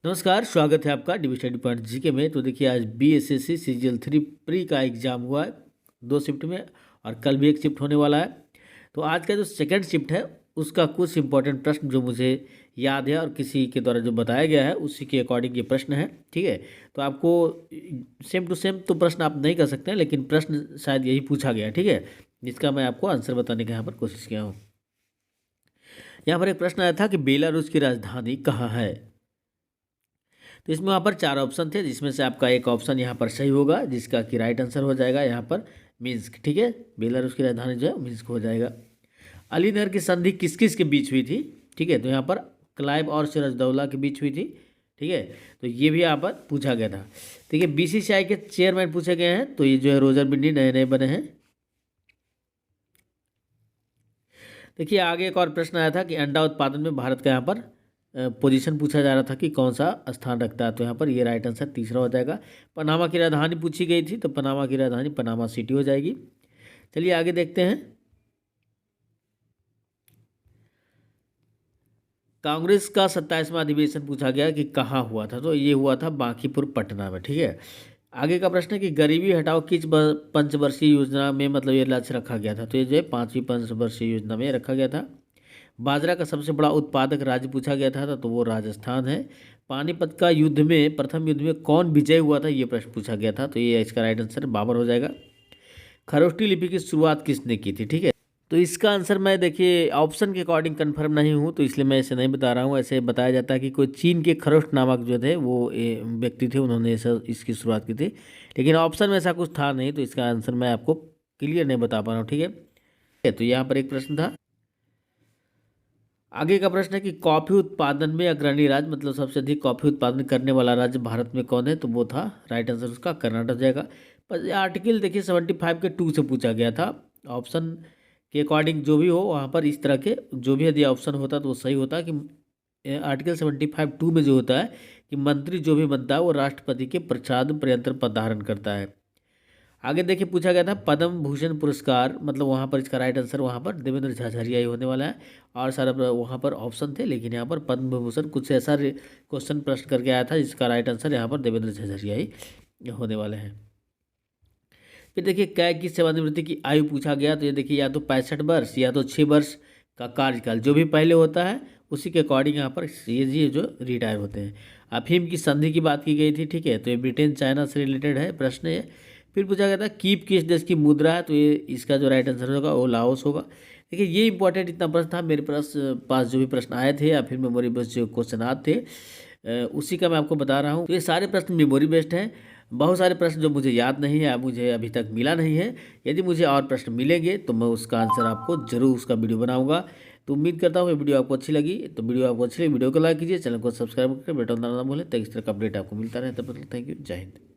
नमस्कार, स्वागत है आपका डिवी स्टडी पॉइंट जीके में। तो देखिए, आज बीएसएससी सीजीएल 3 प्री का एग्ज़ाम हुआ है 2 शिफ्ट में, और कल भी एक शिफ्ट होने वाला है। तो आज का जो सेकंड शिफ्ट है उसका कुछ इंपॉर्टेंट प्रश्न जो मुझे याद है और किसी के द्वारा जो बताया गया है उसी के अकॉर्डिंग ये प्रश्न है। ठीक है, तो आपको सेम टू सेम तो प्रश्न आप नहीं कर सकते हैं, लेकिन प्रश्न शायद यही पूछा गया है। ठीक है, जिसका मैं आपको आंसर बताने का यहाँ पर कोशिश किया हूँ। यहाँ पर एक प्रश्न आया था कि बेलारूस की राजधानी कहाँ है। तो इसमें वहाँ पर 4 ऑप्शन थे, जिसमें से आपका एक ऑप्शन यहाँ पर सही होगा, जिसका कि राइट आंसर हो जाएगा यहाँ पर मिन्स्क। ठीक है, बेलारूस की राजधानी जो है मिन्स्क हो जाएगा। अली नहर की संधि किस किस के बीच हुई थी। ठीक है, तो यहाँ पर क्लाइव और सिराजदौला के बीच हुई थी। ठीक है, तो ये भी यहाँ पर पूछा गया था। ठीक है, बीसीसीआई के चेयरमैन पूछे गए हैं, तो ये जो है रोजर बिन्नी नए नए बने हैं। देखिए, आगे एक और प्रश्न आया था कि अंडा उत्पादन में भारत का यहाँ पर पोजीशन पूछा जा रहा था कि कौन सा स्थान रखता है। तो यहाँ पर ये राइट आंसर तीसरा हो जाएगा। पनामा की राजधानी पूछी गई थी, तो पनामा की राजधानी पनामा सिटी हो जाएगी। चलिए आगे देखते हैं। कांग्रेस का 27वां अधिवेशन पूछा गया कि कहाँ हुआ था, तो ये हुआ था बांकीपुर पटना में। ठीक है, आगे का प्रश्न है कि गरीबी हटाओ किस पंचवर्षीय योजना में मतलब ये लक्ष्य रखा गया था। तो ये जो है 5वीं पंचवर्षीय योजना में रखा गया था। बाजरा का सबसे बड़ा उत्पादक राज्य पूछा गया था, तो वो राजस्थान है। पानीपत का युद्ध में प्रथम युद्ध में कौन विजय हुआ था, ये प्रश्न पूछा गया था। तो ये इसका राइट आंसर बाबर हो जाएगा। खरोष्टी लिपि की शुरुआत किसने की थी। ठीक है, तो इसका आंसर मैं देखिए ऑप्शन के अकॉर्डिंग कंफर्म नहीं हूँ, तो इसलिए मैं इसे नहीं बता रहा हूँ। ऐसे बताया जाता है कि कोई चीन के खरोष्ट नामक जो थे वो व्यक्ति थे, उन्होंने इसकी शुरुआत की थी, लेकिन ऑप्शन में ऐसा कुछ था नहीं, तो इसका आंसर मैं आपको क्लियर नहीं बता पा रहा हूँ। ठीक है, तो यहाँ पर एक प्रश्न था। आगे का प्रश्न है कि कॉफ़ी उत्पादन में अग्रणी राज्य मतलब सबसे अधिक कॉफ़ी उत्पादन करने वाला राज्य भारत में कौन है, तो वो था राइट आंसर उसका कर्नाटक हो जाएगा। पर आर्टिकल देखिए 75 के 2 से पूछा गया था। ऑप्शन के अकॉर्डिंग जो भी हो वहाँ पर इस तरह के जो भी यदि ऑप्शन होता तो वो सही होता कि आर्टिकल 75(2) में जो होता है कि मंत्री जो भी बनता है वो राष्ट्रपति के प्रसाद पर्यंतर पद धारण करता है। आगे देखिए पूछा गया था पद्म भूषण पुरस्कार मतलब वहाँ पर इसका राइट आंसर वहाँ पर देवेंद्र झाझरिया ही होने वाला है, और सारा वहाँ पर ऑप्शन थे, लेकिन यहाँ पर पद्म भूषण कुछ ऐसा क्वेश्चन प्रश्न करके आया था जिसका राइट आंसर यहाँ पर देवेंद्र झाझरिया ही होने वाले हैं। फिर देखिए कैग की सेवानिवृत्ति की आयु पूछा गया, तो ये देखिए या तो 65 वर्ष या तो 6 वर्ष का कार्यकाल, जो भी पहले होता है उसी के अकॉर्डिंग यहाँ पर ये जो रिटायर होते हैं। अफीम की संधि की बात की गई थी। ठीक है, तो ये ब्रिटेन चाइना से रिलेटेड है प्रश्न ये। फिर पूछा गया था कीप किस देश की मुद्रा है, तो ये इसका जो राइट आंसर होगा वो लाओस होगा। देखिए ये इंपॉर्टेंट इतना प्रश्न था मेरे पास जो भी प्रश्न आए थे या फिर मेमोरी बेस्ड जो क्वेश्चन आते थे उसी का मैं आपको बता रहा हूँ। तो ये सारे प्रश्न मेमोरी बेस्ड हैं। बहुत सारे प्रश्न जो मुझे याद नहीं है, मुझे अभी तक मिला नहीं है। यदि मुझे और प्रश्न मिलेंगे तो मैं उसका आंसर आपको जरूर उसका वीडियो बनाऊंगा। तो उम्मीद करता हूँ ये वीडियो आपको अच्छी लगी। तो वीडियो आपको अच्छी लगी वीडियो को लाइक कीजिए, चैनल को सब्सक्राइब करके बेल आइकन दबाना ना भूलें, ताकि इस तरह का अपडेट आपको मिलता रहे। तब तक थैंक यू, जय हिंद।